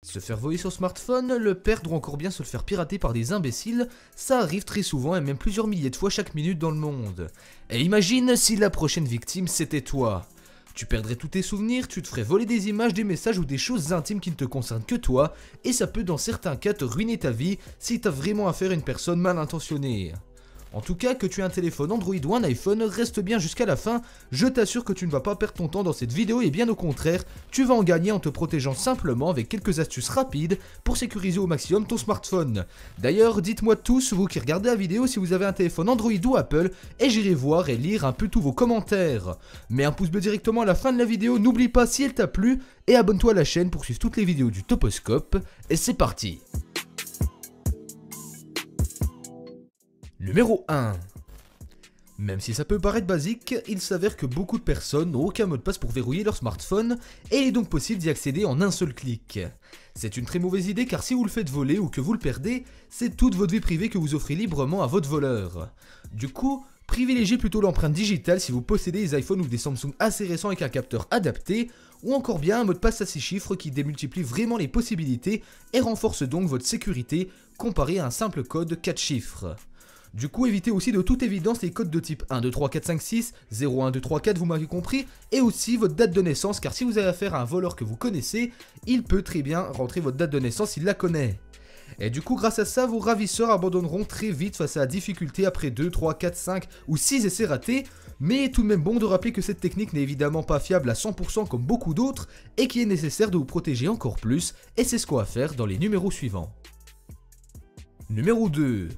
Se faire voler son smartphone, le perdre ou encore bien se le faire pirater par des imbéciles, ça arrive très souvent et même plusieurs milliers de fois chaque minute dans le monde. Et imagine si la prochaine victime c'était toi. Tu perdrais tous tes souvenirs, tu te ferais voler des images, des messages ou des choses intimes qui ne te concernent que toi, et ça peut dans certains cas te ruiner ta vie si t'as vraiment affaire à une personne mal intentionnée. En tout cas, que tu aies un téléphone Android ou un iPhone, reste bien jusqu'à la fin, je t'assure que tu ne vas pas perdre ton temps dans cette vidéo et bien au contraire, tu vas en gagner en te protégeant simplement avec quelques astuces rapides pour sécuriser au maximum ton smartphone. D'ailleurs, dites-moi tous, vous qui regardez la vidéo, si vous avez un téléphone Android ou Apple, et j'irai voir et lire un peu tous vos commentaires. Mets un pouce bleu directement à la fin de la vidéo, n'oublie pas si elle t'a plu, et abonne-toi à la chaîne pour suivre toutes les vidéos du Toposcope, et c'est parti. Numéro 1. Même si ça peut paraître basique, il s'avère que beaucoup de personnes n'ont aucun mot de passe pour verrouiller leur smartphone et il est donc possible d'y accéder en un seul clic. C'est une très mauvaise idée car si vous le faites voler ou que vous le perdez, c'est toute votre vie privée que vous offrez librement à votre voleur. Du coup, privilégiez plutôt l'empreinte digitale si vous possédez des iPhones ou des Samsung assez récents avec un capteur adapté, ou encore bien un mot de passe à 6 chiffres qui démultiplie vraiment les possibilités et renforce donc votre sécurité comparé à un simple code 4 chiffres. Du coup, évitez aussi de toute évidence les codes de type 1, 2, 3, 4, 5, 6, 0, 1, 2, 3, 4, vous m'avez compris, et aussi votre date de naissance, car si vous avez affaire à un voleur que vous connaissez, il peut très bien rentrer votre date de naissance s'il la connaît. Et du coup, grâce à ça, vos ravisseurs abandonneront très vite face à la difficulté après 2, 3, 4, 5 ou 6 essais ratés, mais tout de même bon de rappeler que cette technique n'est évidemment pas fiable à 100% comme beaucoup d'autres, et qu'il est nécessaire de vous protéger encore plus, et c'est ce qu'on va faire dans les numéros suivants. Numéro 2.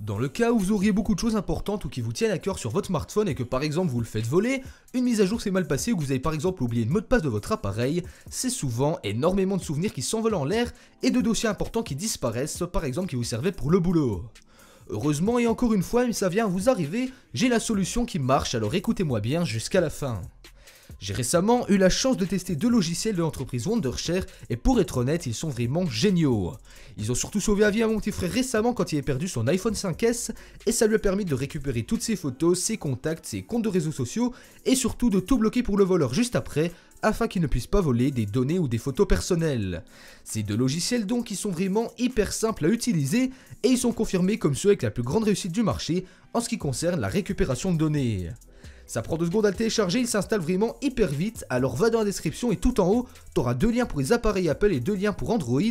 Dans le cas où vous auriez beaucoup de choses importantes ou qui vous tiennent à cœur sur votre smartphone et que par exemple vous le faites voler, une mise à jour s'est mal passée ou que vous avez par exemple oublié le mot de passe de votre appareil, c'est souvent énormément de souvenirs qui s'envolent en l'air et de dossiers importants qui disparaissent, par exemple qui vous servaient pour le boulot. Heureusement et encore une fois, mais ça vient vous arriver, j'ai la solution qui marche, alors écoutez-moi bien jusqu'à la fin. J'ai récemment eu la chance de tester deux logiciels de l'entreprise Wondershare et pour être honnête, ils sont vraiment géniaux. Ils ont surtout sauvé la vie à mon petit frère récemment quand il a perdu son iPhone 5S et ça lui a permis de récupérer toutes ses photos, ses contacts, ses comptes de réseaux sociaux et surtout de tout bloquer pour le voleur juste après afin qu'il ne puisse pas voler des données ou des photos personnelles. Ces deux logiciels donc ils sont vraiment hyper simples à utiliser et ils sont confirmés comme ceux avec la plus grande réussite du marché en ce qui concerne la récupération de données. Ça prend 2 secondes à le télécharger, il s'installe vraiment hyper vite, alors va dans la description et tout en haut, t'auras 2 liens pour les appareils Apple et 2 liens pour Android,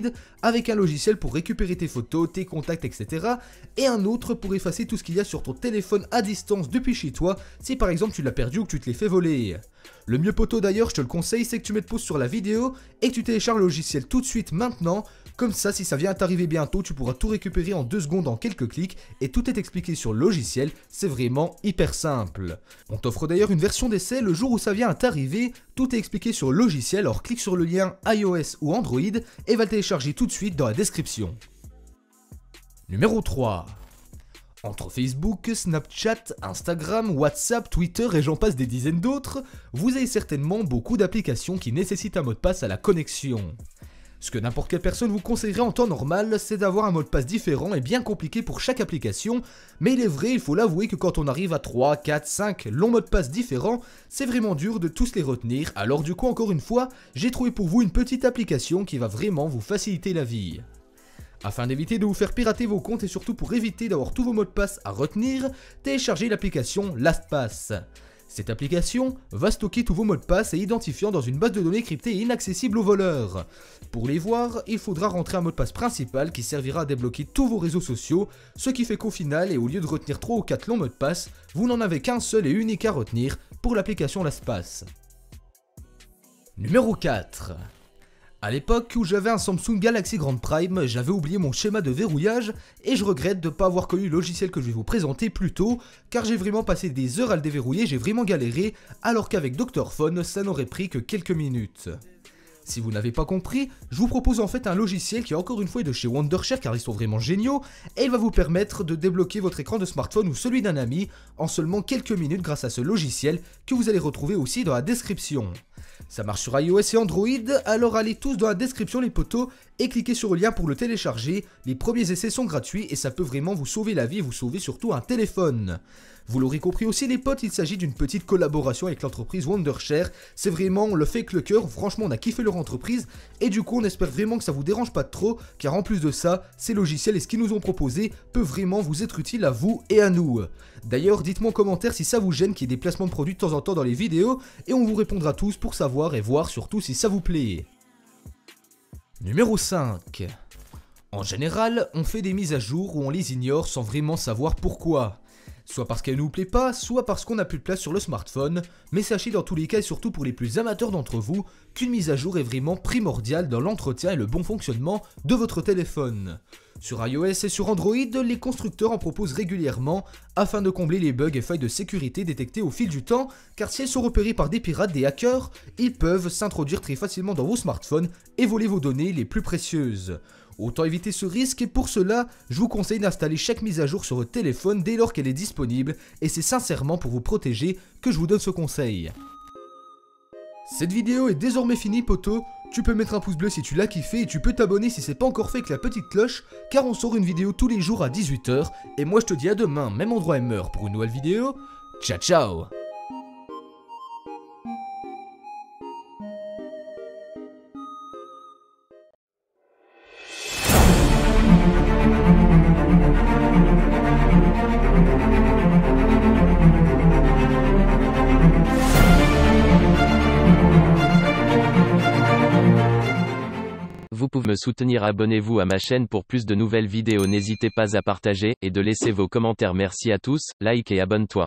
avec un logiciel pour récupérer tes photos, tes contacts, etc. Et un autre pour effacer tout ce qu'il y a sur ton téléphone à distance depuis chez toi, si par exemple tu l'as perdu ou que tu te l'es fait voler. Le mieux poteau d'ailleurs, je te le conseille, c'est que tu mettes pause sur la vidéo et que tu télécharges le logiciel tout de suite maintenant. Comme ça, si ça vient à t'arriver bientôt, tu pourras tout récupérer en 2 secondes en quelques clics et tout est expliqué sur le logiciel, c'est vraiment hyper simple. On t'offre d'ailleurs une version d'essai le jour où ça vient à t'arriver, tout est expliqué sur le logiciel, alors clique sur le lien iOS ou Android et va le télécharger tout de suite dans la description. Numéro 3. Entre Facebook, Snapchat, Instagram, WhatsApp, Twitter et j'en passe des dizaines d'autres, vous avez certainement beaucoup d'applications qui nécessitent un mot de passe à la connexion. Ce que n'importe quelle personne vous conseillerait en temps normal, c'est d'avoir un mot de passe différent et bien compliqué pour chaque application, mais il est vrai, il faut l'avouer que quand on arrive à 3, 4, 5 longs mots de passe différents, c'est vraiment dur de tous les retenir, alors du coup encore une fois, j'ai trouvé pour vous une petite application qui va vraiment vous faciliter la vie. Afin d'éviter de vous faire pirater vos comptes et surtout pour éviter d'avoir tous vos mots de passe à retenir, téléchargez l'application LastPass. Cette application va stocker tous vos mots de passe et identifiant dans une base de données cryptée et inaccessible aux voleurs. Pour les voir, il faudra rentrer un mot de passe principal qui servira à débloquer tous vos réseaux sociaux, ce qui fait qu'au final, et au lieu de retenir 3 ou 4 longs mots de passe, vous n'en avez qu'un seul et unique à retenir pour l'application LastPass. Numéro 4. À l'époque où j'avais un Samsung Galaxy Grand Prime, j'avais oublié mon schéma de verrouillage et je regrette de ne pas avoir connu le logiciel que je vais vous présenter plus tôt car j'ai vraiment passé des heures à le déverrouiller, j'ai vraiment galéré alors qu'avec Dr Phone ça n'aurait pris que quelques minutes. Si vous n'avez pas compris, je vous propose en fait un logiciel qui encore une fois est de chez Wondershare car ils sont vraiment géniaux et il va vous permettre de débloquer votre écran de smartphone ou celui d'un ami en seulement quelques minutes grâce à ce logiciel que vous allez retrouver aussi dans la description. Ça marche sur iOS et Android, alors allez tous dans la description les potos et cliquez sur le lien pour le télécharger, les premiers essais sont gratuits et ça peut vraiment vous sauver la vie et vous sauver surtout un téléphone. Vous l'aurez compris aussi les potes, il s'agit d'une petite collaboration avec l'entreprise Wondershare. C'est vraiment, on le fait avec le cœur, franchement on a kiffé leur entreprise et du coup on espère vraiment que ça vous dérange pas trop car en plus de ça, ces logiciels et ce qu'ils nous ont proposé peut vraiment vous être utile à vous et à nous. D'ailleurs, dites-moi en commentaire si ça vous gêne qu'il y ait des placements de produits de temps en temps dans les vidéos et on vous répondra tous pour savoir et voir surtout si ça vous plaît. Numéro 5. En général, on fait des mises à jour ou on les ignore sans vraiment savoir pourquoi. Soit parce qu'elle nous plaît pas, soit parce qu'on n'a plus de place sur le smartphone, mais sachez dans tous les cas et surtout pour les plus amateurs d'entre vous, qu'une mise à jour est vraiment primordiale dans l'entretien et le bon fonctionnement de votre téléphone. Sur iOS et sur Android, les constructeurs en proposent régulièrement afin de combler les bugs et failles de sécurité détectées au fil du temps, car si elles sont repérées par des pirates, des hackers, ils peuvent s'introduire très facilement dans vos smartphones et voler vos données les plus précieuses. Autant éviter ce risque et pour cela, je vous conseille d'installer chaque mise à jour sur votre téléphone dès lors qu'elle est disponible et c'est sincèrement pour vous protéger que je vous donne ce conseil. Cette vidéo est désormais finie poto, tu peux mettre un pouce bleu si tu l'as kiffé et tu peux t'abonner si c'est pas encore fait avec la petite cloche car on sort une vidéo tous les jours à 18 h et moi je te dis à demain, même endroit et heure pour une nouvelle vidéo, ciao ciao. Vous pouvez me soutenir, abonnez-vous à ma chaîne pour plus de nouvelles vidéos, n'hésitez pas à partager, et de laisser vos commentaires. Merci à tous, like et abonne-toi.